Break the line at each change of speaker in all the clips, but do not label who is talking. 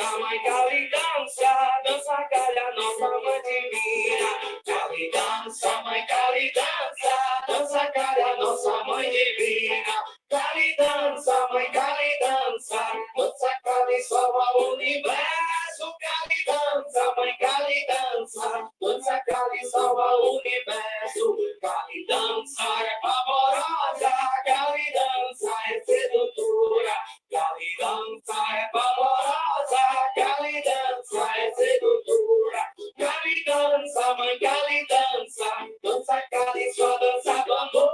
dança, mãe Cali dança, dança Cali a nossa mãe divina. Cali dança, mãe Cali dança, dança Cali a nossa mãe divina. Cali dança, mãe Cali dança, dança Cali salva o universo. Cali dança, mãe Cali dança, dança Cali salva o universo. Cali dança é pavorosa, Cali dança é sedutora. Cali dança é pavorosa, Cali dança é sedutora. Cali dança, mãe Cali dança, dança Cali só dança do amor.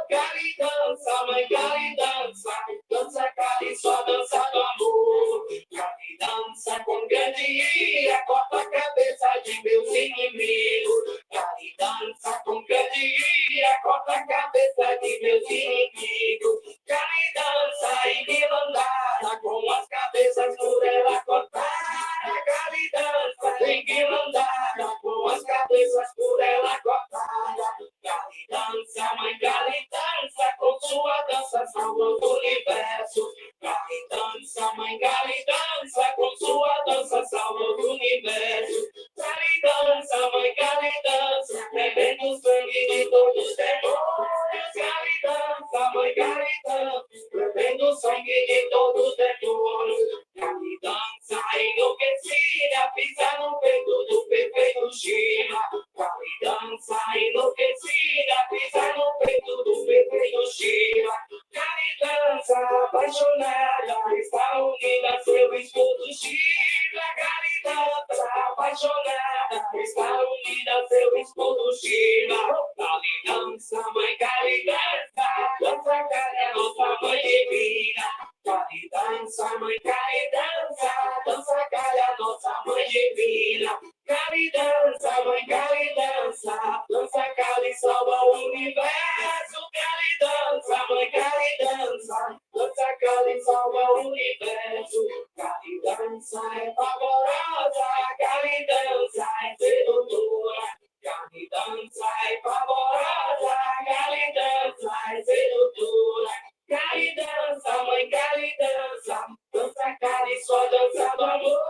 Cali dança, mãe Cali dança, dança Cali só dança do amor. Cali dança com grande ira, corta a cabeça de meus inimigos. Cali dança com grande ira, corta a cabeça de meus inimigos. Cali dança enguilandada, com as cabeças por ela cortada. Cali dança enguilandada, com as cabeças por ela cortada. Cali dança, mãe Cali dança, com sua dança salva o universo. Cali dança, mãe Cali dança, com sua dança salva o universo. Cali dança, mãe Cali dança, bebendo o sangue de todos os demônios. Cali dança, mãe Cali dança, bebendo o sangue de todos os demônios. Cali dança enlouquecida, pisa no peito do perfeito Shiva. Cali dança enlouquecida, pisa no peito do perfeito Shiva. Cali dança apaixonada, está unida a seu esposo Shiva. Cali dança apaixonada, está unida a seu esposo Shiva. Cali dança, mãe Cali dança, dança Cali a nossa mãe divina. Cali dança, mãe Cali dança, dança Cali a nossa mãe divina. Cali dança, mãe Cali dança, dança Cali salva o universo. Cali dança, mãe Cali dança, dança Cali salva o universo. Cali dança é pavorosa, Cali dança é sedutora. Cali dança é pavorosa, Cali dança é sedutora. Cali dança, mãe Cali dança, dança Cali só dança do amor.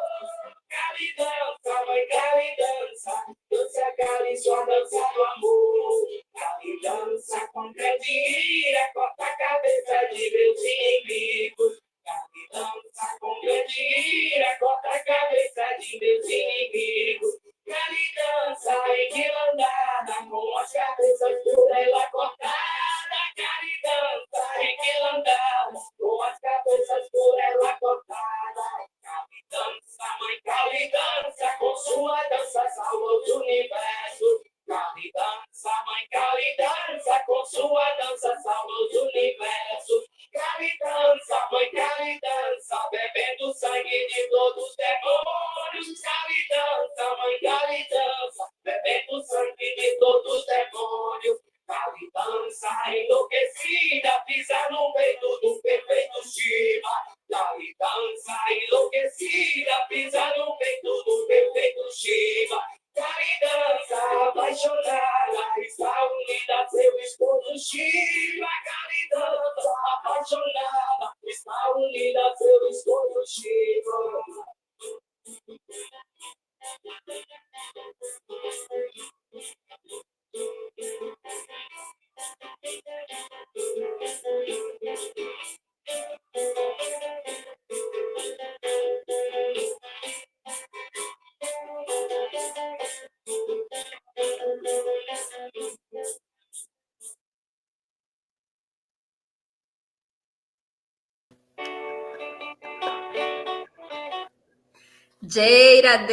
Cali dança, mãe Cali dança, dança Cali só dança do amor. Cali dança com grande ira, corta a cabeça de meus inimigos. Cali dança com grande ira, corta a cabeça de meus inimigos. Cali dança enguilandada, com as cabeças por ela cortada. Cali dança enguilandada, com as cabeças por ela cortada. Cali dança, mãe Cali dança, com sua dança salva o universo. Cali dança, mãe Cali dança, com sua dança salva o universo. Cali dança, mãe Cali dança, bebendo sangue de todos os demônios. Cali dança, mãe Cali dança, bebendo sangue de todos os demônios. Cali dança enlouquecida, pisa no peito do perfeito Shiva. Cali dança enlouquecida, pisa no peito do perfeito Shiva. Cali dança apaixonada, está unida a seu esposo Shiva. Cali dança apaixonada, está unida a seu esposo Shiva.
Geirade,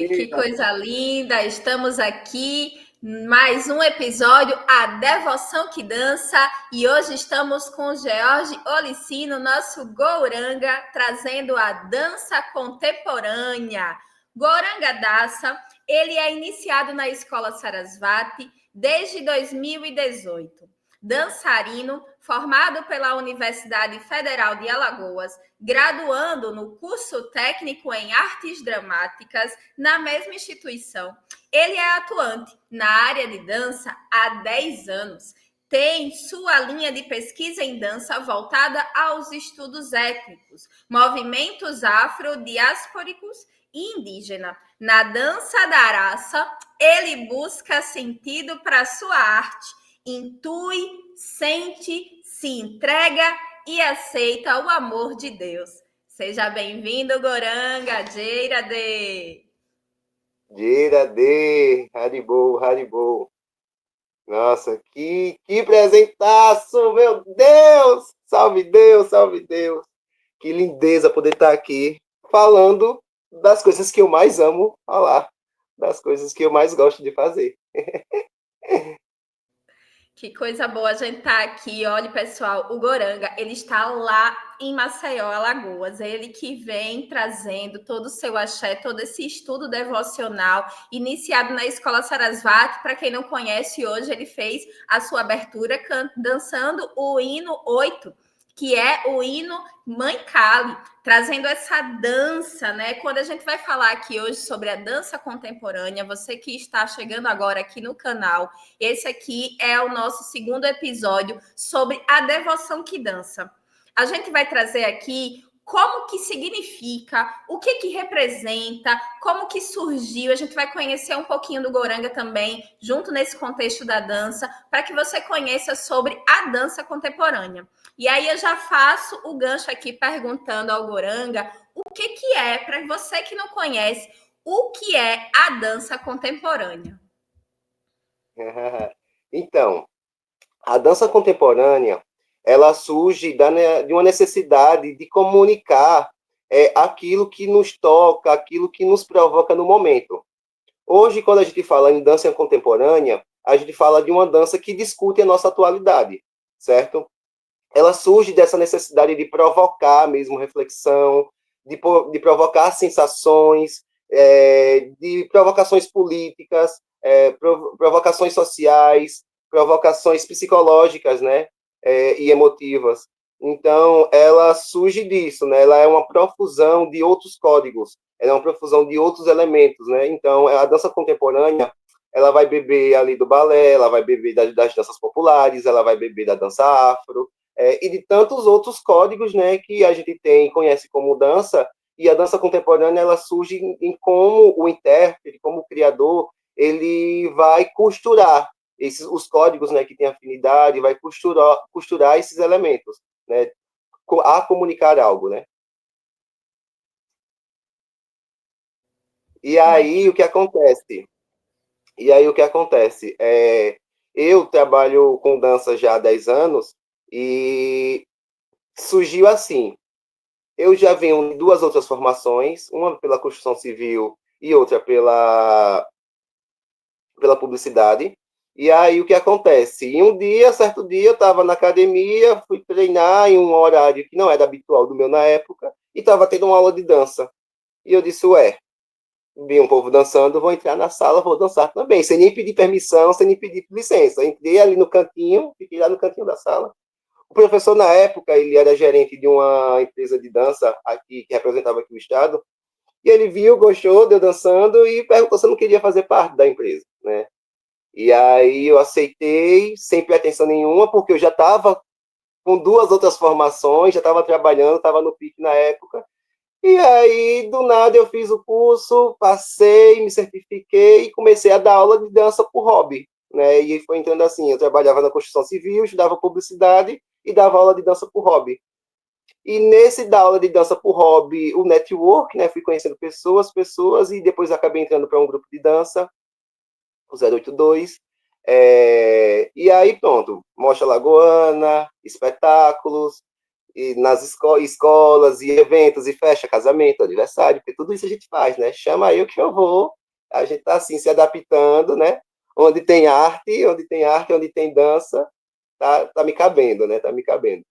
que coisa linda! Estamos aqui, mais um episódio, A Devoção que Dança, e hoje estamos com o George Olicino, nosso Gouranga, trazendo a dança contemporânea. Gouranga Dança, ele é iniciado na Escola Sarasvati desde 2018. Dançarino, formado pela Universidade Federal de Alagoas, graduando no curso técnico em artes dramáticas na mesma instituição. Ele é atuante na área de dança há 10 anos. tem sua linha de pesquisa em dança voltada aos estudos étnicos, movimentos afrodiásporicos e indígena. Na dança da raça, ele busca sentido para sua arte, intui, sente, se entrega e aceita o amor de Deus. Seja bem-vindo, Goranga, Jeirade.
Jeirade, Haribo, Haribo. Nossa, que presentaço, meu Deus! Salve Deus, salve Deus! Que lindeza poder estar aqui falando das coisas que eu mais amo falar, das coisas que eu mais gosto de fazer.
Que coisa boa a gente tá aqui. Olha, pessoal, o Goranga, ele está lá em Maceió, Alagoas. É ele que vem trazendo todo o seu axé, todo esse estudo devocional, iniciado na Escola Sarasvati. Para quem não conhece, hoje ele fez a sua abertura dançando o hino 8, que é o hino Mãe Kali, trazendo essa dança, né? Quando a gente vai falar aqui hoje sobre a dança contemporânea, você que está chegando agora aqui no canal, esse aqui é o nosso segundo episódio sobre a devoção que dança. A gente vai trazer aqui como que significa, o que que representa, como que surgiu. A gente vai conhecer um pouquinho do Goranga também, junto nesse contexto da dança, para que você conheça sobre a dança contemporânea. E aí eu já faço o gancho aqui perguntando ao Goranga o que que é, para você que não conhece, o que é a dança contemporânea.
Então, a dança contemporânea, ela surge de uma necessidade de comunicar aquilo que nos toca, aquilo que nos provoca no momento. Hoje, quando a gente fala em dança contemporânea, a gente fala de uma dança que discute a nossa atualidade, certo? Ela surge dessa necessidade de provocar mesmo reflexão, de provocar sensações, de provocações políticas, provocações sociais, provocações psicológicas, né, e emotivas. Então, ela surge disso, né? Ela é uma profusão de outros códigos, ela é uma profusão de outros elementos, né? Então, a dança contemporânea, ela vai beber ali do balé, ela vai beber das danças populares, ela vai beber da dança afro, e de tantos outros códigos, né, que a gente conhece como dança, e a dança contemporânea, ela surge em como o intérprete, como o criador, ele vai costurar os códigos, né, que tem afinidade, vai costurar esses elementos, né, a comunicar algo, né. E aí o que acontece? Eu trabalho com dança já há 10 anos e surgiu assim. Eu já venho em duas outras formações, uma pela construção civil e outra pela publicidade. E aí o que acontece? Em um dia, certo dia, eu estava na academia, fui treinar em um horário que não era habitual do meu na época, e estava tendo uma aula de dança. E eu disse, vi um povo dançando, vou entrar na sala, vou dançar também, sem nem pedir permissão, sem nem pedir licença. Entrei ali no cantinho, fiquei lá no cantinho da sala. O professor, na época, ele era gerente de uma empresa de dança aqui, que representava aqui o estado, e ele viu, gostou, deu dançando e perguntou se eu não queria fazer parte da empresa, né? E aí eu aceitei, sem pretensão nenhuma, porque eu já estava com duas outras formações, já estava trabalhando, estava no pique na época. E aí, do nada, eu fiz o curso, passei, me certifiquei e comecei a dar aula de dança por hobby, né? E foi entrando assim, eu trabalhava na construção civil, estudava publicidade e dava aula de dança por hobby. E nesse da aula de dança por hobby, o network, né? Fui conhecendo pessoas, e depois acabei entrando para um grupo de dança, o 082. E aí, pronto, Mostra Lagoana, espetáculos, e nas escolas, e eventos, e festa, casamento, aniversário, porque tudo isso a gente faz, né? Chama eu que eu vou. A gente tá assim, se adaptando, né? Onde tem arte, onde tem dança, tá me cabendo, né? Tá me cabendo.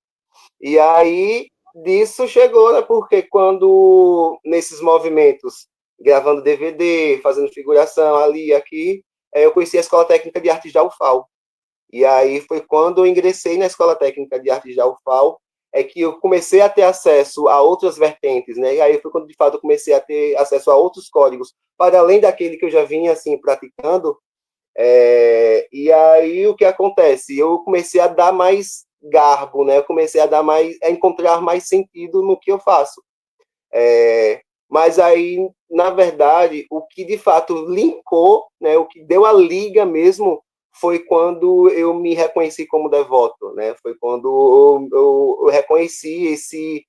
E aí, disso chegou, né? Porque quando, nesses movimentos, gravando DVD, fazendo figuração ali e aqui, eu conheci a Escola Técnica de Artes da UFAL. E aí foi quando eu ingressei na Escola Técnica de Artes da UFAL, que eu comecei a ter acesso a outras vertentes, né? E aí foi quando, de fato, eu comecei a ter acesso a outros códigos, para além daquele que eu já vinha, assim, praticando, E aí o que acontece? Eu comecei a dar mais garbo, né? Eu comecei a encontrar mais sentido no que eu faço. Mas aí, na verdade, o que de fato linkou, né? O que deu a liga mesmo foi quando eu me reconheci como devoto, né? Foi quando eu reconheci esse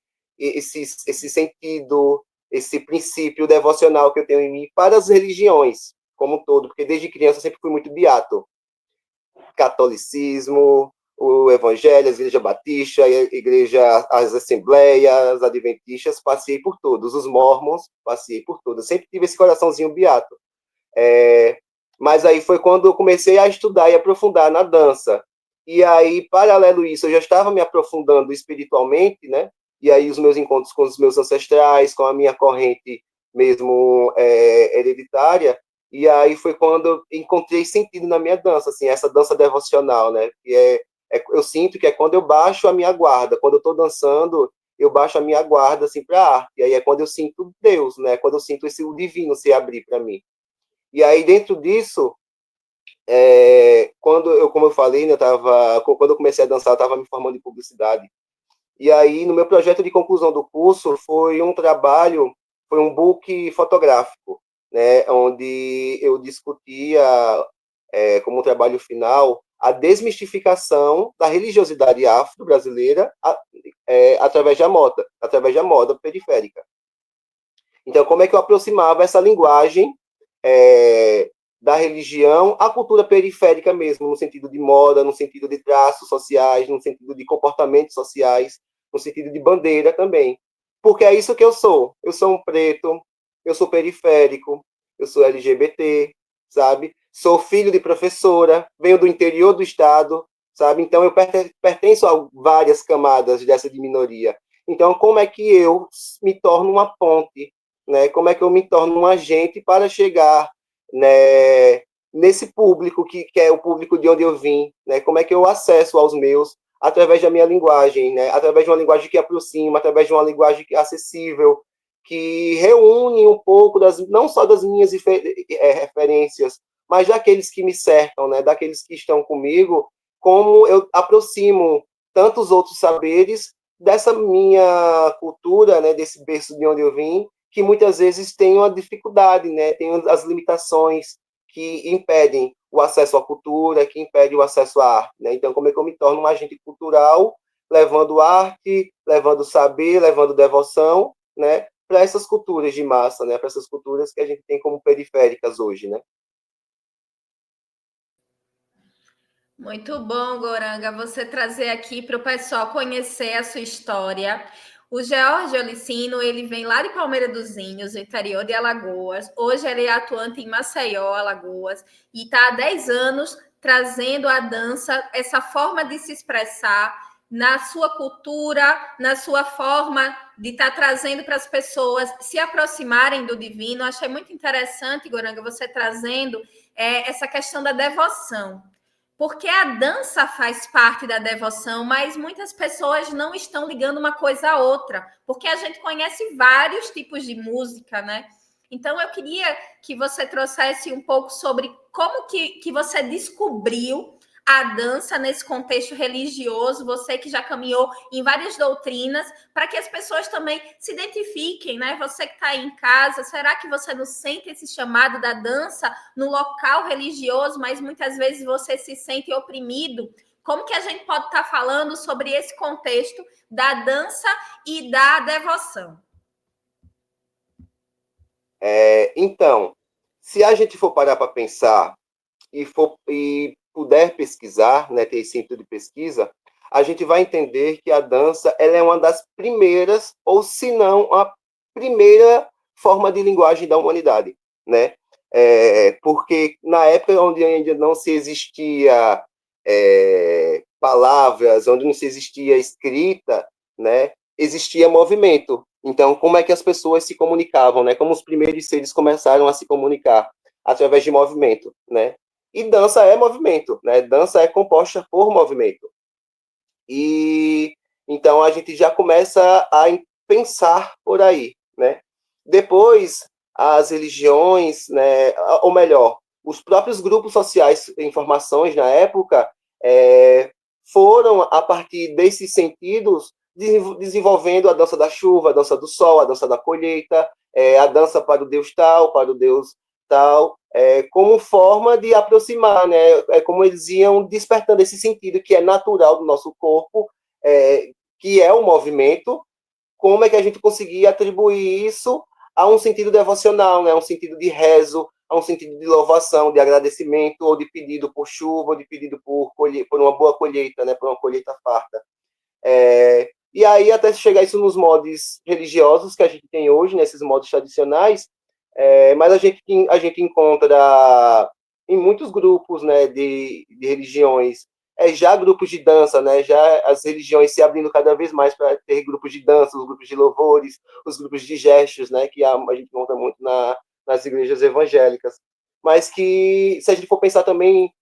sentido, esse princípio devocional que eu tenho em mim para as religiões como um todo, porque desde criança eu sempre fui muito beato. Catolicismo, o Evangelho, a Igreja Batista, a Igreja, as Assembleias, Adventistas, passei por todos. Os Mormons, passei por todos. Eu sempre tive esse coraçãozinho beato. Mas aí foi quando eu comecei a estudar e aprofundar na dança. E aí, paralelo a isso, eu já estava me aprofundando espiritualmente, né? E aí os meus encontros com os meus ancestrais, com a minha corrente mesmo hereditária, e aí foi quando eu encontrei sentido na minha dança, assim, essa dança devocional, né? Eu sinto que é quando eu baixo a minha guarda, quando eu estou dançando, eu baixo a minha guarda assim para a arte. E aí é quando eu sinto Deus, né? Quando eu sinto o divino se abrir para mim. E aí dentro disso, como eu falei, né, quando eu comecei a dançar, eu estava me formando em publicidade. E aí, no meu projeto de conclusão do curso, foi um book fotográfico, né, onde eu discutia, como um trabalho final, a desmistificação da religiosidade afro-brasileira através da moda periférica. Então, como é que eu aproximava essa linguagem da religião à cultura periférica mesmo, no sentido de moda, no sentido de traços sociais, no sentido de comportamentos sociais, no sentido de bandeira também. Porque é isso que eu sou. Eu sou um preto, eu sou periférico, eu sou LGBT, sabe? Sou filho de professora, venho do interior do estado, sabe? Então eu pertenço a várias camadas dessa de minoria. Então, como é que eu me torno uma ponte, né? Como é que eu me torno um agente para chegar, né, nesse público que é o público de onde eu vim, né? Como é que eu acesso aos meus através da minha linguagem, né? Através de uma linguagem que aproxima, através de uma linguagem acessível, que reúne um pouco não só das minhas referências, mas daqueles que me cercam, né? Daqueles que estão comigo, como eu aproximo tantos outros saberes dessa minha cultura, né? Desse berço de onde eu vim, que muitas vezes tem uma dificuldade, né? Tem as limitações que impedem o acesso à cultura, que impedem o acesso à arte, né? Então, como é que eu me torno um agente cultural, levando arte, levando saber, levando devoção, né? Para essas culturas de massa, né? Para essas culturas que a gente tem como periféricas hoje, né?
Muito bom, Goranga, você trazer aqui para o pessoal conhecer a sua história. O George Olicino, ele vem lá de Palmeira dos Índios, interior de Alagoas. Hoje ele é atuante em Maceió, Alagoas, e está há 10 anos trazendo a dança, essa forma de se expressar na sua cultura, na sua forma de estar trazendo para as pessoas se aproximarem do divino. Achei muito interessante, Goranga, você trazendo essa questão da devoção. Porque a dança faz parte da devoção, mas muitas pessoas não estão ligando uma coisa à outra, porque a gente conhece vários tipos de música, né? Então, eu queria que você trouxesse um pouco sobre como que você descobriu a dança nesse contexto religioso, você que já caminhou em várias doutrinas, para que as pessoas também se identifiquem, né? Você que está aí em casa, será que você não sente esse chamado da dança no local religioso, mas muitas vezes você se sente oprimido? Como que a gente pode estar falando sobre esse contexto da dança e da devoção?
Então, se a gente for parar para pensar e puder pesquisar, né, ter esse ímpeto de pesquisa, a gente vai entender que a dança ela é uma das primeiras, ou se não a primeira forma de linguagem da humanidade, né? Porque na época onde ainda não se existia palavras, onde não se existia escrita, né, existia movimento. Então, como é que as pessoas se comunicavam, né? Como os primeiros seres começaram a se comunicar através de movimento, né? E dança é movimento, né? Dança é composta por movimento. E então a gente já começa a pensar por aí, né? Depois as religiões, né? Ou melhor, os próprios grupos sociais, informações na época, foram, a partir desses sentidos, desenvolvendo a dança da chuva, a dança do sol, a dança da colheita, a dança para o Deus tal, para o Deus tal, como forma de aproximar, né? Como eles iam despertando esse sentido que é natural do nosso corpo, que é o movimento, como é que a gente conseguia atribuir isso a um sentido devocional, né? Um sentido de rezo, a um sentido de louvação, de agradecimento, ou de pedido por chuva, ou de pedido por uma boa colheita, né? Por uma colheita farta. E aí, até chegar isso nos modos religiosos que a gente tem hoje, nesses modos tradicionais, mas a gente encontra em muitos grupos, né, de religiões, já grupos de dança, né, já as religiões se abrindo cada vez mais para ter grupos de dança, os grupos de louvores, os grupos de gestos, né, que a gente encontra muito nas igrejas evangélicas. Mas que, se a gente for pensar também,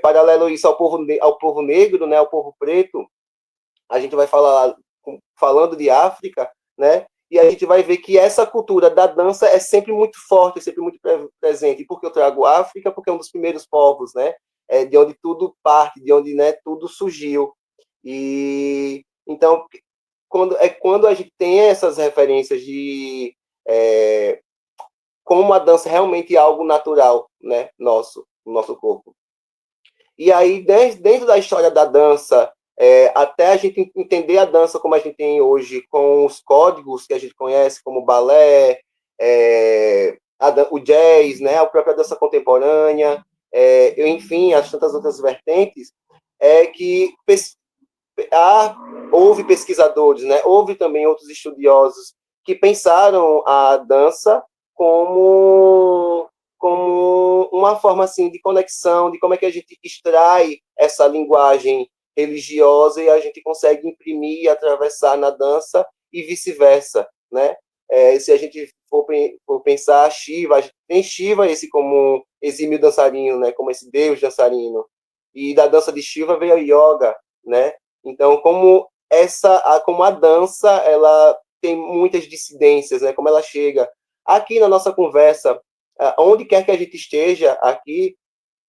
paralelo isso ao povo negro, né, ao povo preto, a gente vai falando de África, né? E a gente vai ver que essa cultura da dança é sempre muito forte, é sempre muito presente. E por que eu trago África? Porque é um dos primeiros povos, né? De onde tudo parte, de onde, né, tudo surgiu. E então, quando a gente tem essas referências de como a dança realmente é algo natural, né, no nosso corpo. E aí, dentro da história da dança, até a gente entender a dança como a gente tem hoje, com os códigos que a gente conhece, como o balé, o jazz, né, a própria dança contemporânea, enfim, as tantas outras vertentes, que houve pesquisadores, né, houve também outros estudiosos que pensaram a dança como uma forma assim de conexão, de como é que a gente extrai essa linguagem religiosa e a gente consegue imprimir e atravessar na dança e vice-versa, né? Se a gente for pensar Shiva, a gente tem Shiva esse como exímio dançarino, né? Como esse deus dançarino. E da dança de Shiva veio a yoga, né? Então, como a dança, ela tem muitas dissidências, né? Como ela chega aqui na nossa conversa, onde quer que a gente esteja aqui,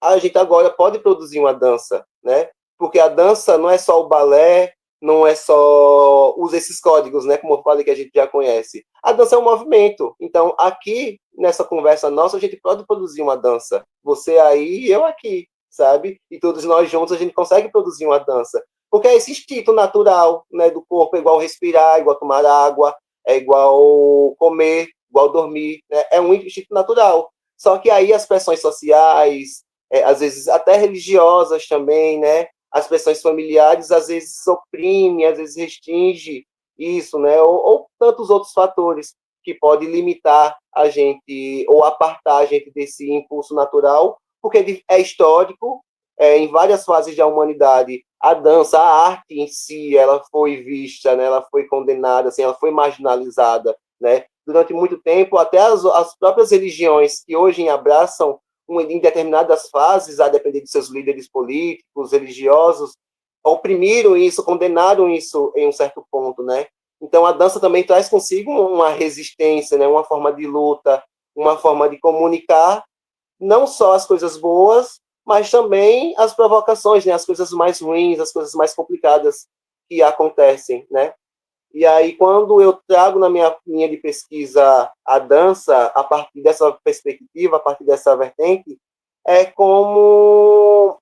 a gente agora pode produzir uma dança, né? Porque a dança não é só o balé, não é só usa esses códigos, né? Como eu falei, que a gente já conhece. A dança é um movimento. Então, aqui, nessa conversa nossa, a gente pode produzir uma dança. Você aí e eu aqui, sabe? E todos nós juntos a gente consegue produzir uma dança. Porque é esse instinto natural, né, do corpo, é igual respirar, igual tomar água, é igual comer, igual dormir, né? É um instinto natural. Só que aí as pressões sociais, às vezes até religiosas também, né? As pressões familiares às vezes oprimem, às vezes restringe isso, né? Ou tantos outros fatores que podem limitar a gente ou apartar a gente desse impulso natural, porque é histórico, em várias fases da humanidade, a dança, a arte em si, ela foi vista, né? Ela foi condenada, assim, ela foi marginalizada, né? Durante muito tempo, até as próprias religiões que hoje abraçam em determinadas fases, a depender de seus líderes políticos, religiosos, oprimiram isso, condenaram isso em um certo ponto, né? Então, a dança também traz consigo uma resistência, né? Uma forma de luta, uma forma de comunicar não só as coisas boas, mas também as provocações, né? As coisas mais ruins, as coisas mais complicadas que acontecem, né? E aí, quando eu trago na minha linha de pesquisa a dança, a partir dessa perspectiva, a partir dessa vertente, é como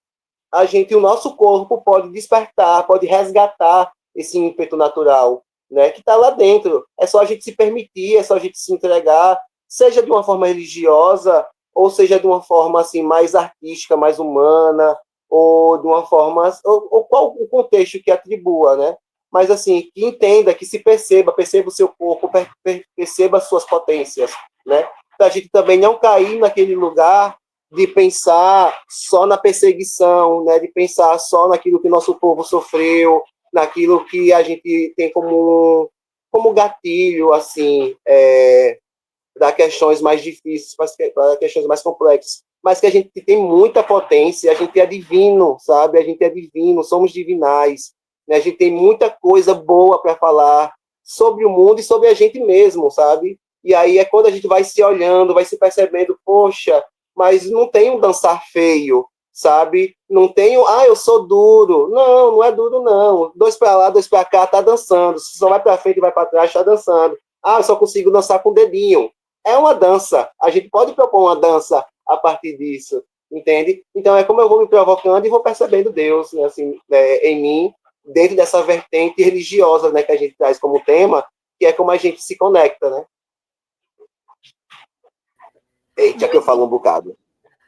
o nosso corpo pode despertar, pode resgatar esse ímpeto natural, né, que está lá dentro. É só a gente se permitir, é só a gente se entregar, seja de uma forma religiosa, ou seja de uma forma assim, mais artística, mais humana, ou de uma forma... ou qual o contexto que atribua, né? Mas assim, que entenda, que se perceba o seu corpo, perceba as suas potências, né? Para a gente também não cair naquele lugar de pensar só na perseguição, né? De pensar só naquilo que nosso povo sofreu, naquilo que a gente tem como gatilho, assim, para questões mais difíceis, para questões mais complexas, mas que a gente tem muita potência, a gente é divino, sabe? A gente é divino, somos divinais, né? A gente tem muita coisa boa para falar sobre o mundo e sobre a gente mesmo, sabe? E aí é quando a gente vai se olhando, vai se percebendo, poxa, mas não tem um dançar feio, sabe? Não tem eu sou duro. Não, não é duro, não. 2 para lá, 2 para cá, tá dançando. Se só vai para frente e vai para trás, tá dançando. Eu só consigo dançar com o dedinho. É uma dança. A gente pode propor uma dança a partir disso, entende? Então é como eu vou me provocando e vou percebendo Deus, né, assim, em mim, dentro dessa vertente religiosa, né, que a gente traz como tema, que é como a gente se conecta, né? Eita, que eu falo um bocado.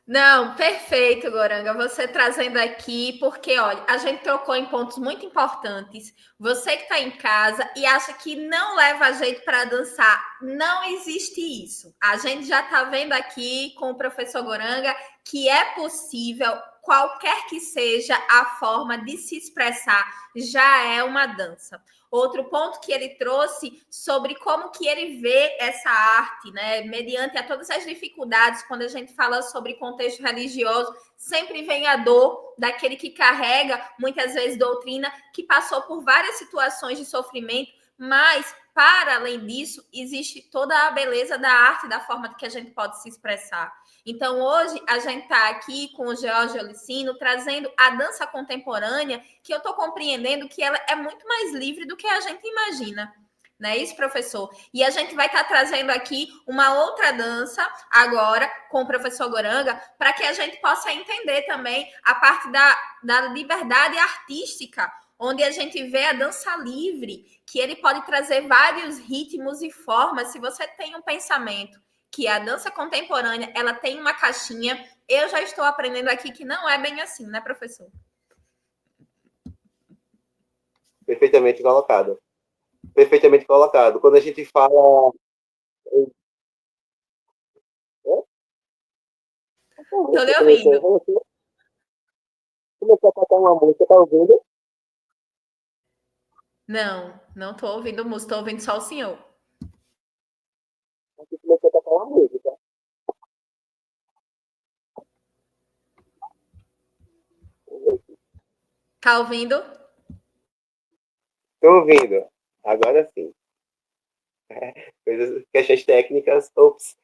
Não, perfeito, Goranga, você trazendo aqui, porque, olha, a gente tocou em pontos muito importantes. Você que está em casa e acha que não leva jeito para dançar, não existe isso. A gente já está vendo aqui com o professor Goranga que é possível, qualquer que seja a forma de se expressar, já é uma dança. Outro ponto que ele trouxe sobre como que ele vê essa arte, né? Mediante a todas as dificuldades, quando a gente fala sobre contexto religioso, sempre vem a dor daquele que carrega, muitas vezes, doutrina, que passou por várias situações de sofrimento, mas, para além disso, existe toda a beleza da arte, da forma que a gente pode se expressar. Então, hoje, a gente está aqui com o George Olicino, trazendo a dança contemporânea, que eu estou compreendendo que ela é muito mais livre do que a gente imagina. Não é isso, professor? E a gente vai estar trazendo aqui uma outra dança agora com o professor Goranga, para que a gente possa entender também a parte da liberdade artística, onde a gente vê a dança livre, que ele pode trazer vários ritmos e formas. Se você tem um pensamento que a dança contemporânea ela tem uma caixinha, eu já estou aprendendo aqui que não é bem assim, né, professor?
Perfeitamente colocado. Perfeitamente colocado. Quando a gente fala...
Estou lhe ouvindo.
Começou a tocar uma música, tá ouvindo?
Não estou ouvindo música, estou ouvindo só o senhor.
Começou a tocar uma música.
Tá ouvindo?
Estou ouvindo. Agora sim. Questões técnicas. Ops.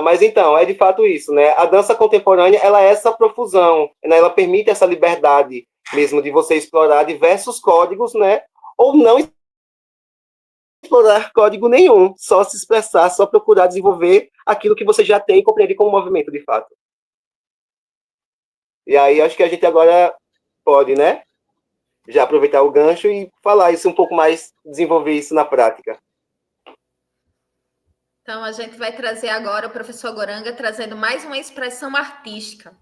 Mas então, é de fato isso, né? A dança contemporânea, ela é essa profusão, né? Ela permite essa liberdade mesmo de você explorar diversos códigos, né? Ou não explorar código nenhum, só se expressar, só procurar desenvolver aquilo que você já tem e compreender como movimento, de fato. E aí, acho que a gente agora pode, né? Já aproveitar o gancho e falar isso um pouco mais, desenvolver isso na prática.
Então, a gente vai trazer agora o professor Goranga trazendo mais uma expressão artística.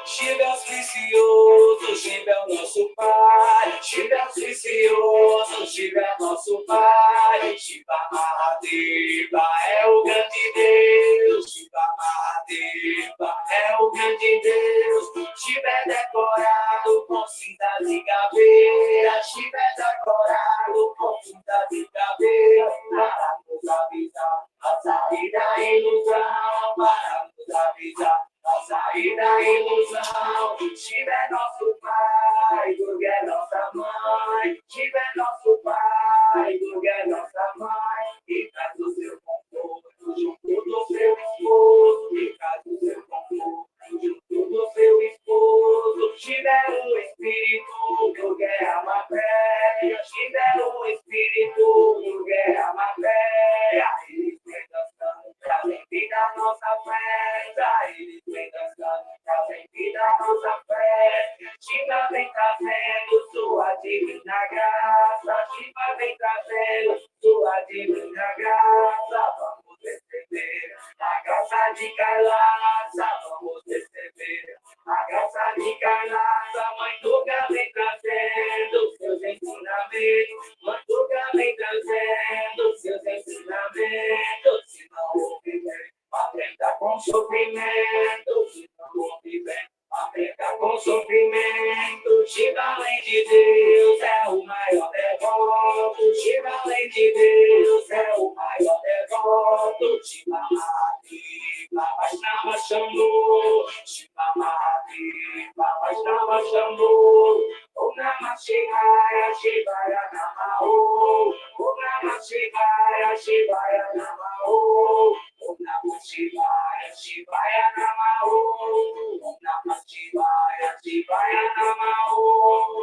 Chico é auspicioso, Chico é o nosso pai. Chico é auspicioso, Chico é nosso pai. Chico Mahadeva é o grande Deus. Chico Mahadeva é o grande Deus. Chico é decorado com cinta de caveira. Chico é decorado com cinta de caveira. Para nos avisar a saída da ilusão. Para nos avisar a sair da ilusão. Shiva é nosso pai, Durga é nossa mãe. Shiva é nosso pai, Durga é nossa mãe. E traz o seu conforto junto do seu esposo. E traz o seu conforto junto do seu esposo. Shiva é o espírito, Durga é a matéria. Shiva é o espírito, Durga é a matéria. Ele vem dançando, trazem vida à nossa festa. Ele vem dançando, trazem vida à nossa fé. Shiva vem trazendo sua divina graça. Shiva vem trazendo sua divina graça. Vamos receber a graça de Kailasa. Vamos receber a graça de Kailasa. Mãe Durga vem trazendo seus ensinamentos. Mãe Durga vem trazendo seus ensinamentos. Se não ouve bem, aprenda com sofrimento. Se não ouve bem, aprenda com sofrimento. Shiva, além de Deus, é o maior devoto. Shiva, além de Deus, é o maior Shivaya Namo. Om Namah Shivaya, Shivaya Namo. Om Namah Shivaya, Shivaya Namo.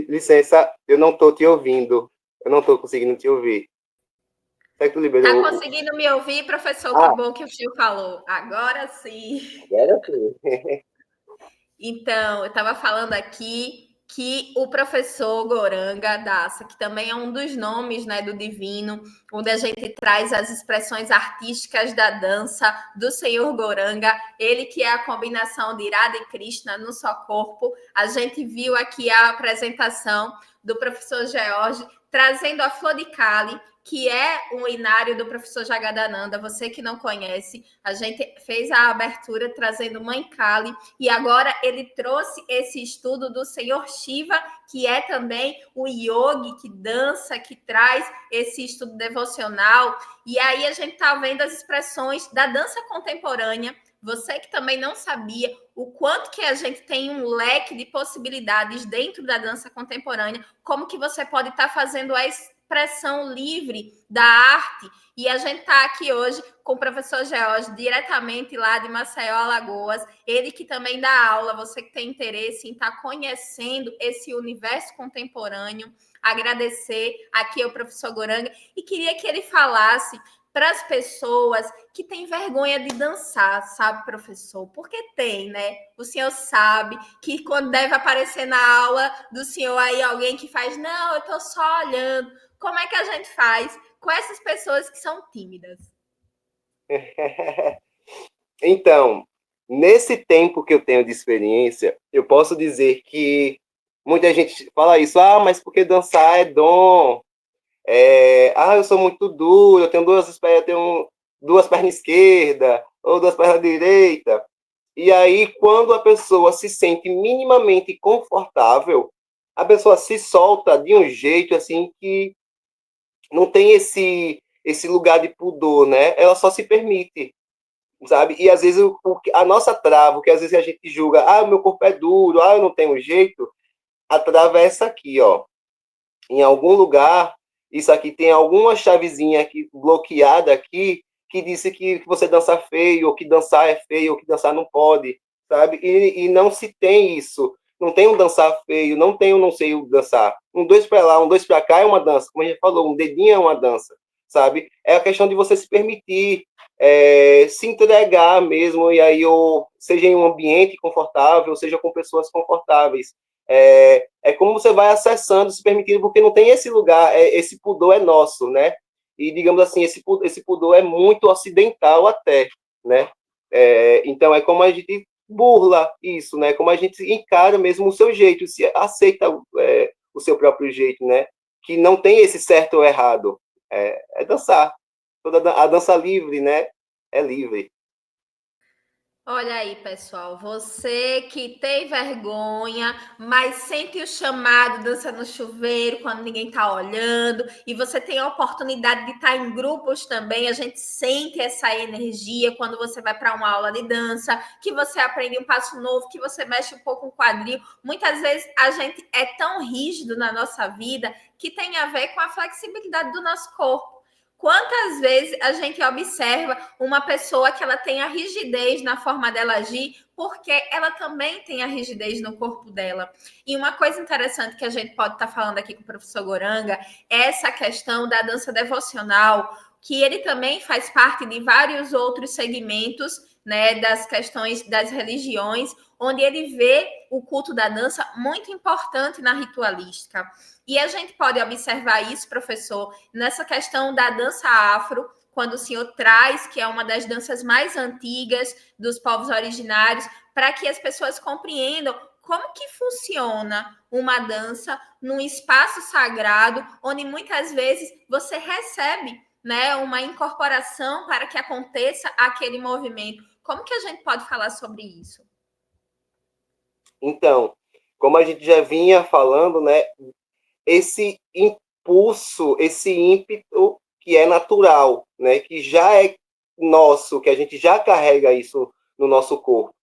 Licença, eu não estou te ouvindo. Eu não estou conseguindo te ouvir. Será que tu
Tá
liberou?
conseguindo me ouvir, professor? Que bom que o Gil falou. Agora sim.
Agora sim.
Então, eu estava falando aqui que o professor Goranga Daça, que também é um dos nomes, né, do divino, onde a gente traz as expressões artísticas da dança do Senhor Goranga, ele que é a combinação de Irada e Krishna no só corpo. A gente viu aqui a apresentação do professor George trazendo a flor de Kali, que é um inário do professor Jagadananda. Você que não conhece, a gente fez a abertura trazendo Mãe Kali, e agora ele trouxe esse estudo do Senhor Shiva, que é também o yogi que dança, que traz esse estudo devocional. E aí a gente está vendo as expressões da dança contemporânea. Você que também não sabia o quanto que a gente tem um leque de possibilidades dentro da dança contemporânea, como que você pode estar fazendo a expressão livre da arte. E a gente está aqui hoje com o professor George, diretamente lá de Maceió, Alagoas. Ele que também dá aula, você que tem interesse em estar conhecendo esse universo contemporâneo. Agradecer aqui ao professor Goranga e queria que ele falasse para as pessoas que têm vergonha de dançar, sabe, professor? Porque tem, né? O senhor sabe que quando deve aparecer na aula do senhor aí alguém que faz, não, eu estou só olhando. Como é que a gente faz com essas pessoas que são tímidas?
Então, nesse tempo que eu tenho de experiência, eu posso dizer que muita gente fala isso, mas porque dançar é dom, eu sou muito duro, eu tenho duas pernas esquerdas, ou duas pernas direita. E aí, quando a pessoa se sente minimamente confortável, a pessoa se solta de um jeito assim que não tem esse lugar de pudor, né? Ela só se permite, sabe? E às vezes a nossa trava, que às vezes a gente julga, o meu corpo é duro, eu não tenho jeito, a trava é essa aqui, ó. Em algum lugar, isso aqui tem alguma chavezinha aqui bloqueada aqui que disse que você dança feio, ou que dançar é feio, ou que dançar não pode, sabe? E não se tem isso. Não tem um dançar feio, não tem um não sei dançar. Um dois para lá, um dois para cá é uma dança. Como a gente falou, um dedinho é uma dança, sabe? É a questão de você se permitir, se entregar mesmo, e aí, ou seja em um ambiente confortável, seja com pessoas confortáveis. É como você vai acessando, se permitindo, porque não tem esse lugar, esse pudor é nosso, né? E, digamos assim, esse pudor é muito ocidental até, né? Então, é como a gente burla isso, né? Como a gente encara mesmo o seu jeito, se aceita o seu próprio jeito, né? Que não tem esse certo ou errado. É dançar. Toda a dança livre, né? É livre.
Olha aí, pessoal, você que tem vergonha, mas sente o chamado, dança no chuveiro quando ninguém tá olhando, e você tem a oportunidade de estar em grupos também, a gente sente essa energia quando você vai para uma aula de dança, que você aprende um passo novo, que você mexe um pouco o quadril. Muitas vezes a gente é tão rígido na nossa vida que tem a ver com a flexibilidade do nosso corpo. Quantas vezes a gente observa uma pessoa que ela tem a rigidez na forma dela agir, porque ela também tem a rigidez no corpo dela. E uma coisa interessante que a gente pode estar falando aqui com o professor Goranga é essa questão da dança devocional, que ele também faz parte de vários outros segmentos, né, das questões das religiões, onde ele vê o culto da dança muito importante na ritualística. E a gente pode observar isso, professor, nessa questão da dança afro, quando o senhor traz que é uma das danças mais antigas dos povos originários, para que as pessoas compreendam como que funciona uma dança num espaço sagrado, onde muitas vezes você recebe, né, uma incorporação para que aconteça aquele movimento. Como que a gente pode falar sobre isso?
Então, como a gente já vinha falando, né, esse impulso, esse ímpeto que é natural, né, que já é nosso, que a gente já carrega isso no nosso corpo.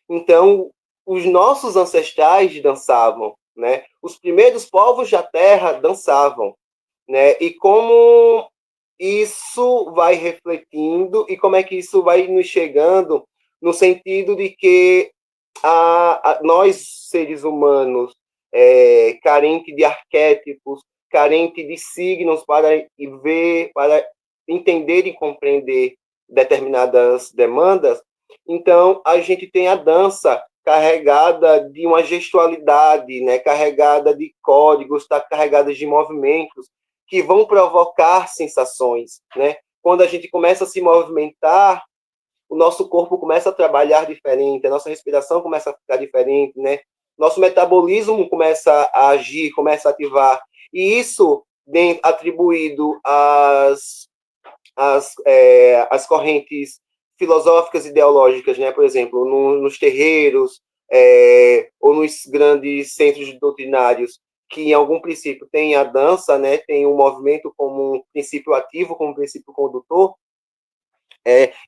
Então, os nossos ancestrais dançavam, né? Os primeiros povos da Terra dançavam, né? E como isso vai refletindo e como é que isso vai nos chegando no sentido de que nós, seres humanos, carente de arquétipos, carente de signos para ver, para entender e compreender determinadas demandas, então a gente tem a dança carregada de uma gestualidade, né, carregada de códigos, tá carregada de movimentos que vão provocar sensações, né? Quando a gente começa a se movimentar, o nosso corpo começa a trabalhar diferente, a nossa respiração começa a ficar diferente, né? Nosso metabolismo começa a agir, começa a ativar. E isso atribuído às correntes filosóficas e ideológicas, né? Por exemplo, nos terreiros ou nos grandes centros doutrinários, que em algum princípio tem a dança, né? Tem o movimento como um princípio ativo, como um princípio condutor.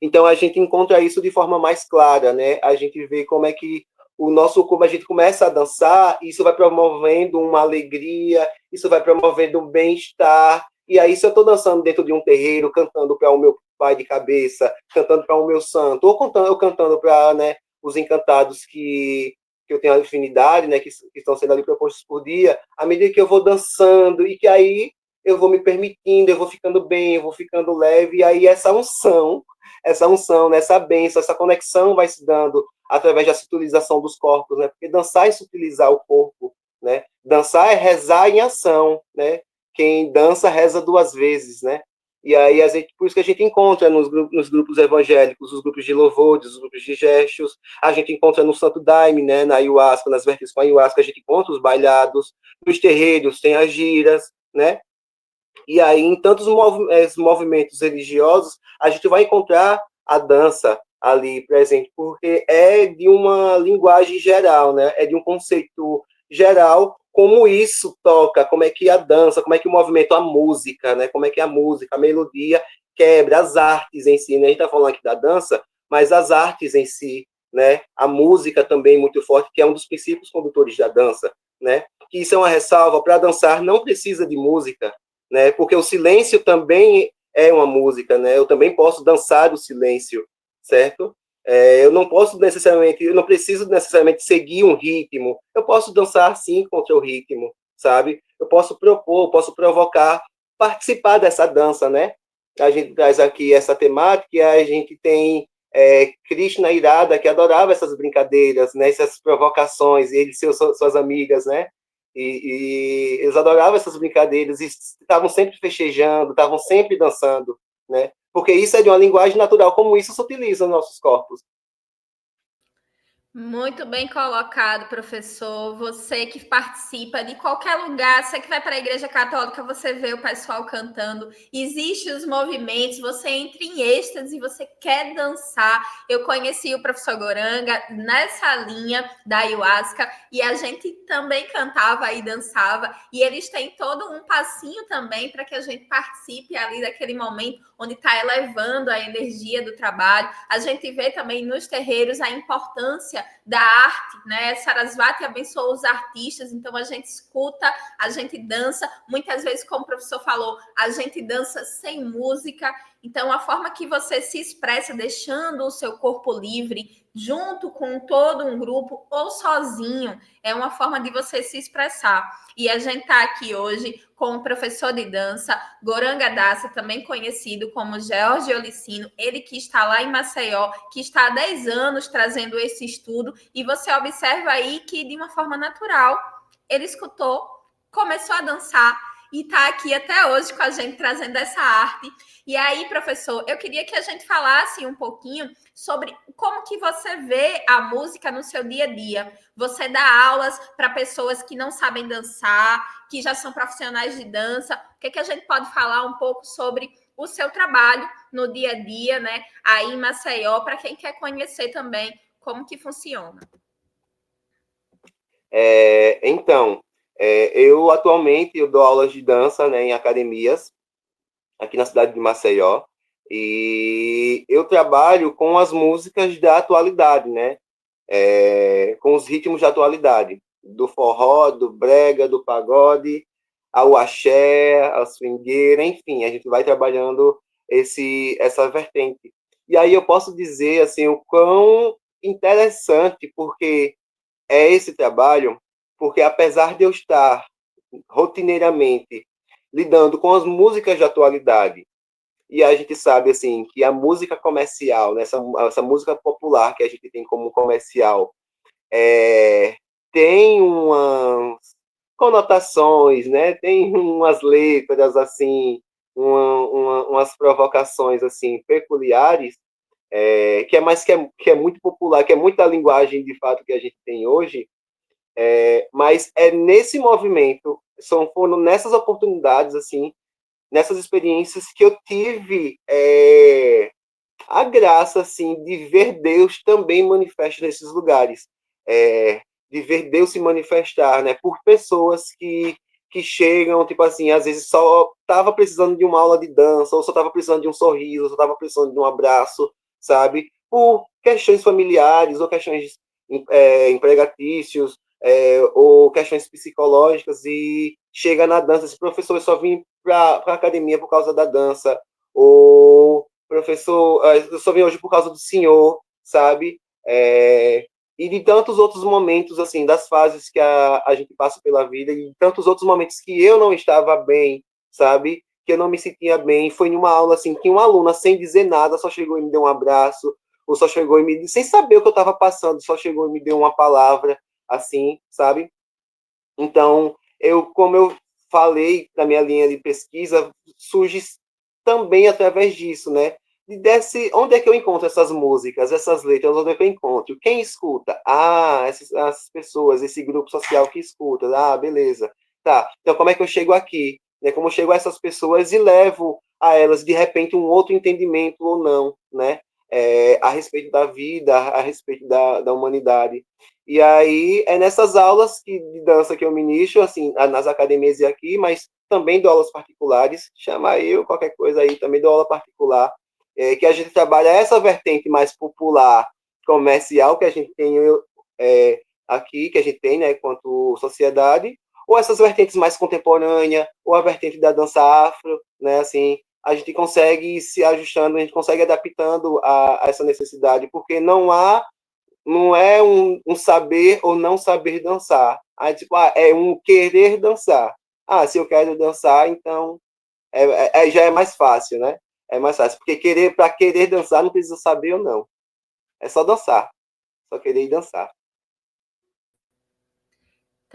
Então a gente encontra isso de forma mais clara, né? A gente vê como é que o nosso corpo, a gente começa a dançar, isso vai promovendo uma alegria, isso vai promovendo um bem-estar. E aí, se eu estou dançando dentro de um terreiro, cantando para o meu pai de cabeça, cantando para o meu santo, ou cantando para, né, os encantados que eu tenho afinidade, né, que estão sendo ali propostos por dia, à medida que eu vou dançando e que aí eu vou me permitindo, eu vou ficando bem, eu vou ficando leve, e aí essa unção, né, essa bênção, essa conexão vai se dando através da sutilização dos corpos, né? Porque dançar é sutilizar o corpo, né? Dançar é rezar em ação, né? Quem dança reza duas vezes, né? E aí por isso que a gente encontra nos grupos evangélicos, os grupos de louvores, os grupos de gestos, a gente encontra no Santo Daime, né? Na ayahuasca, nas vertentes com a ayahuasca, a gente encontra os bailados, nos terreiros tem as giras, né? E aí, em tantos movimentos religiosos, a gente vai encontrar a dança ali presente, porque é de uma linguagem geral, né? É de um conceito geral, como isso toca, como é que a dança, como é que o movimento, a música, né? Como é que a música, a melodia quebra as artes em si, né? A gente está falando aqui da dança, mas as artes em si, né? A música também muito forte, que é um dos princípios condutores da dança, né? Que isso é uma ressalva, para dançar não precisa de música, né? Porque o silêncio também é uma música, né? Eu também posso dançar o silêncio, certo? Eu não preciso necessariamente seguir um ritmo. Eu posso dançar sim contra o ritmo, sabe? Eu posso propor, posso provocar, participar dessa dança, né? A gente traz aqui essa temática e a gente tem Krishna Irada, que adorava essas brincadeiras, né? Essas provocações, ele e suas amigas, né? E eles adoravam essas brincadeiras e estavam sempre festejando, estavam sempre dançando, né? Porque isso é de uma linguagem natural, como isso se utiliza nos nossos corpos.
Muito bem colocado, professor. Você que participa de qualquer lugar, você que vai para a Igreja Católica, você vê o pessoal cantando. Existem os movimentos, você entra em êxtase, você quer dançar. Eu conheci o professor Goranga nessa linha da ayahuasca e a gente também cantava e dançava. E eles têm todo um passinho também para que a gente participe ali daquele momento onde está elevando a energia do trabalho. A gente vê também nos terreiros a importância da arte, né? Sarasvati abençoou os artistas, então a gente escuta, a gente dança, muitas vezes, como o professor falou, a gente dança sem música, Então, a forma que você se expressa, deixando o seu corpo livre, junto com todo um grupo ou sozinho, é uma forma de você se expressar. E a gente está aqui hoje com o professor de dança, Goranga Dassa, também conhecido como George Olicino, ele que está lá em Maceió, que está há 10 anos trazendo esse estudo, e você observa aí que, de uma forma natural, ele escutou, começou a dançar, e está aqui até hoje com a gente trazendo essa arte. E aí, professor, eu queria que a gente falasse um pouquinho sobre como que você vê a música no seu dia a dia. Você dá aulas para pessoas que não sabem dançar, que já são profissionais de dança. O que a gente pode falar um pouco sobre o seu trabalho no dia a dia, né? Aí em Maceió, para quem quer conhecer também como que funciona.
Então, eu atualmente eu dou aulas de dança, né, em academias aqui na cidade de Maceió, e eu trabalho com as músicas da atualidade, né? Com os ritmos da atualidade, do forró, do brega, do pagode, ao axé, a swingueira, enfim, a gente vai trabalhando essa vertente. E aí eu posso dizer assim o quão interessante, porque é esse trabalho, porque apesar de eu estar rotineiramente lidando com as músicas de atualidade, e a gente sabe assim que a música comercial, né, essa música popular que a gente tem como comercial, tem umas conotações, né? Tem umas letras assim, umas provocações assim peculiares, que é muito popular, que é muita linguagem de fato que a gente tem hoje, mas é nesse movimento, foram nessas oportunidades assim, nessas experiências que eu tive a graça assim de ver Deus também manifesto nesses lugares, de ver Deus se manifestar, né, por pessoas que chegam, tipo assim, às vezes só estava precisando de uma aula de dança, ou só estava precisando de um sorriso, ou só estava precisando de um abraço, sabe? Por questões familiares, ou questões empregatícios, ou questões psicológicas, e chega na dança, esse professor, eu só vim para a academia por causa da dança, ou professor, eu só vim hoje por causa do senhor, sabe? E de tantos outros momentos, assim, das fases que a gente passa pela vida, e tantos outros momentos que eu não estava bem, sabe? Que eu não me sentia bem. Foi em uma aula, assim, que uma aluna, sem dizer nada, só chegou e me deu um abraço, ou só chegou e me, sem saber o que eu estava passando, só chegou e me deu uma palavra, assim, sabe? Então, como eu falei na minha linha de pesquisa, surge também através disso, né? Onde é que eu encontro essas músicas, essas letras, onde é que eu encontro? Quem escuta? As pessoas, esse grupo social que escuta. Ah, beleza. Tá, então como é que eu chego aqui? Né? Como eu chego a essas pessoas e levo a elas, de repente, um outro entendimento ou não, né? A respeito da vida, a respeito da humanidade. E aí é nessas aulas de dança que eu ministro, assim, nas academias e aqui, mas também dou aulas particulares, chama eu, qualquer coisa aí, também dou aula particular, que a gente trabalha essa vertente mais popular, comercial, que a gente tem aqui, que a gente tem, né, enquanto sociedade, ou essas vertentes mais contemporâneas, ou a vertente da dança afro, né, assim, a gente consegue ir se ajustando, a gente consegue adaptando a essa necessidade, porque não é um saber ou não saber dançar. Aí, tipo, é um querer dançar. Se eu quero dançar, então já é mais fácil, né? É mais fácil. Porque para querer dançar não precisa saber ou não. É só dançar. Só querer ir dançar.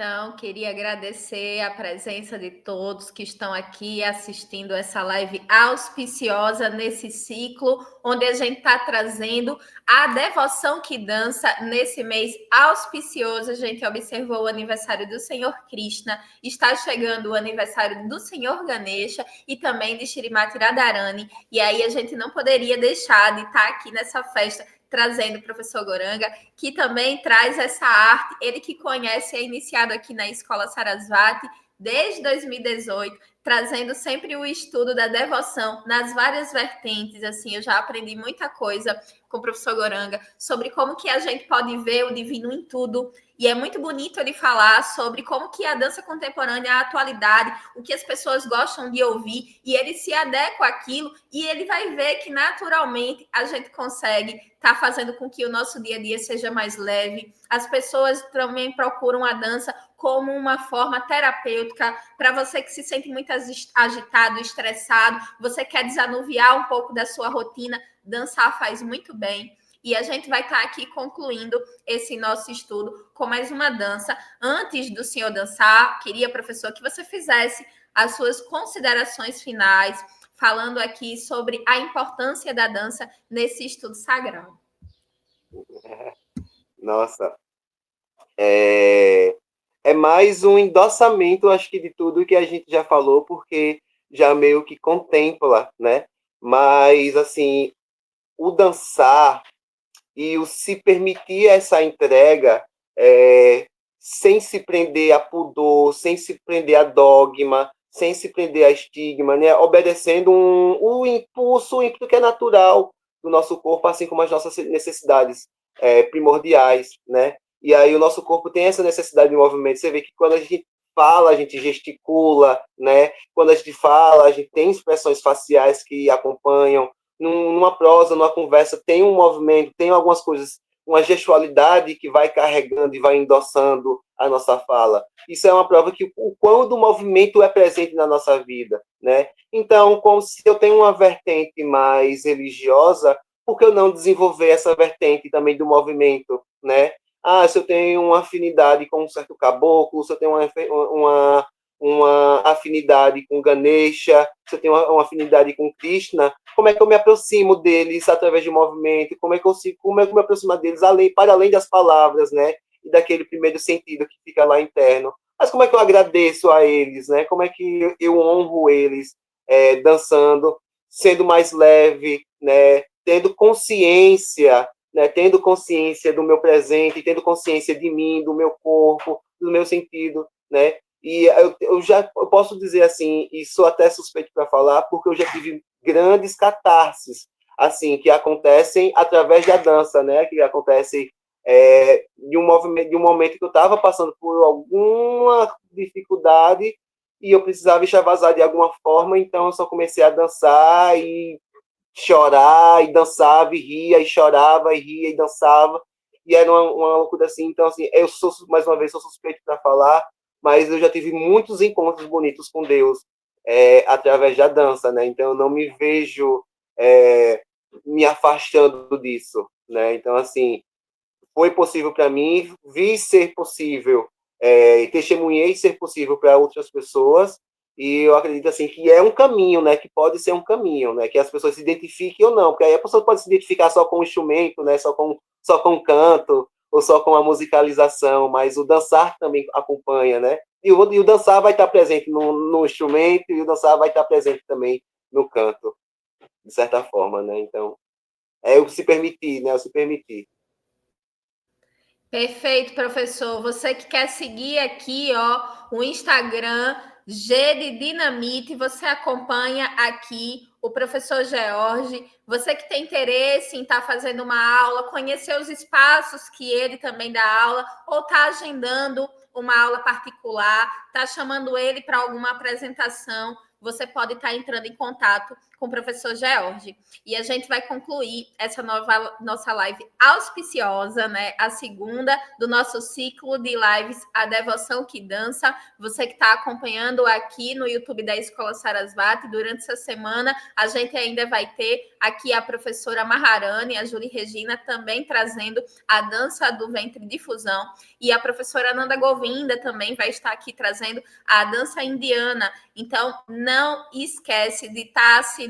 Então, queria agradecer a presença de todos que estão aqui assistindo essa live auspiciosa nesse ciclo, onde a gente está trazendo a devoção que dança nesse mês auspicioso. A gente observou o aniversário do Senhor Krishna, está chegando o aniversário do Senhor Ganesha e também de Shrimati Radharani. E aí a gente não poderia deixar de estar aqui nessa festa trazendo o professor Goranga, que também traz essa arte, ele que conhece, é iniciado aqui na Escola Sarasvati desde 2018, trazendo sempre o estudo da devoção nas várias vertentes. Assim, eu já aprendi muita coisa com o professor Goranga sobre como que a gente pode ver o divino em tudo E é muito bonito ele falar sobre como que a dança contemporânea, a atualidade, o que as pessoas gostam de ouvir, e ele se adequa àquilo, e ele vai ver que naturalmente a gente consegue estar fazendo com que o nosso dia a dia seja mais leve. As pessoas também procuram a dança como uma forma terapêutica para você que se sente muito agitado, estressado, você quer desanuviar um pouco da sua rotina, dançar faz muito bem. E a gente vai estar aqui concluindo esse nosso estudo com mais uma dança. Antes do senhor dançar, queria, professor, que você fizesse as suas considerações finais, falando aqui sobre a importância da dança nesse estudo sagrado.
Nossa, é mais um endossamento, acho que de tudo que a gente já falou, porque já meio que contempla, né? Mas, assim, o dançar e o se permitir essa entrega sem se prender a pudor, sem se prender a dogma, sem se prender a estigma, né? Obedecendo um impulso, o ímpeto que é natural do nosso corpo, assim como as nossas necessidades primordiais, né? E aí o nosso corpo tem essa necessidade de movimento. Você vê que quando a gente fala, a gente gesticula, né? Quando a gente fala, a gente tem expressões faciais que acompanham. Numa prosa, numa conversa, tem um movimento, tem algumas coisas, uma gestualidade que vai carregando e vai endossando a nossa fala. Isso é uma prova que o quanto o movimento é presente na nossa vida, né? Então, como se eu tenho uma vertente mais religiosa, por que eu não desenvolver essa vertente também do movimento, né? Se eu tenho uma afinidade com um certo caboclo, se eu tenho uma afinidade com Ganesha, se eu tenho uma afinidade com Krishna, como é que eu me aproximo deles através de movimento, como é que eu me aproximo deles para além das palavras, né? E daquele primeiro sentido que fica lá interno. Mas como é que eu agradeço a eles, né? Como é que eu honro eles dançando, sendo mais leve, né? Tendo consciência, né? Tendo consciência do meu presente, tendo consciência de mim, do meu corpo, do meu sentido, né? E eu posso dizer assim, e sou até suspeito para falar, porque eu já tive grandes catarses, assim, que acontecem através da dança, né? Que acontece de um movimento, de um momento que eu estava passando por alguma dificuldade e eu precisava extravasar de alguma forma, então eu só comecei a dançar e chorar e dançava e ria e chorava e ria e dançava e era uma loucura assim. Então assim, eu sou mais uma vez sou suspeito para falar, mas eu já tive muitos encontros bonitos com Deus através da dança, né? Então eu não me vejo me afastando disso, né? Então assim, foi possível para mim, vi ser possível, testemunhei ser possível para outras pessoas, e eu acredito assim que é um caminho, né, que pode ser um caminho, né, que as pessoas se identifiquem ou não, porque aí a pessoa pode se identificar só com o instrumento, né, só com o canto, ou só com a musicalização, mas o dançar também acompanha, né, e o dançar vai estar presente no instrumento, e o dançar vai estar presente também no canto, de certa forma, né, então, é o se permitir, né, o se permitir.
Perfeito, professor. Você que quer seguir aqui, ó, o Instagram G de Dinamite, você acompanha aqui o professor George. Você que tem interesse em estar fazendo uma aula, conhecer os espaços que ele também dá aula, ou está agendando uma aula particular, está chamando ele para alguma apresentação, você pode estar entrando em contato com o professor George. E a gente vai concluir essa nossa live auspiciosa, né? A segunda do nosso ciclo de lives A Devoção que Dança. Você que está acompanhando aqui no YouTube da Escola Sarasvati, durante essa semana, a gente ainda vai ter aqui a professora Maharani, a Julie Regina, também trazendo a dança do ventre de fusão. E a professora Nanda Govinda também vai estar aqui trazendo a dança indiana. Então, não esquece de estar assinando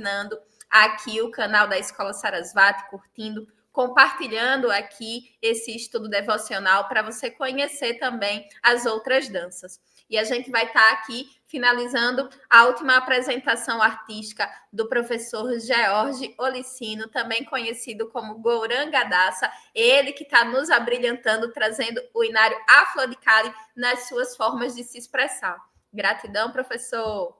aqui o canal da Escola Sarasvati, curtindo, compartilhando aqui esse estudo devocional para você conhecer também as outras danças. E a gente vai estar aqui finalizando a última apresentação artística do professor George Olicino, também conhecido como Gouranga Dassa, ele que está nos abrilhantando, trazendo o inário Afro de Cali nas suas formas de se expressar. Gratidão, professor.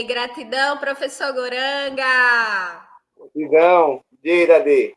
Gratidão, professor Goranga.
Digão, Gira D.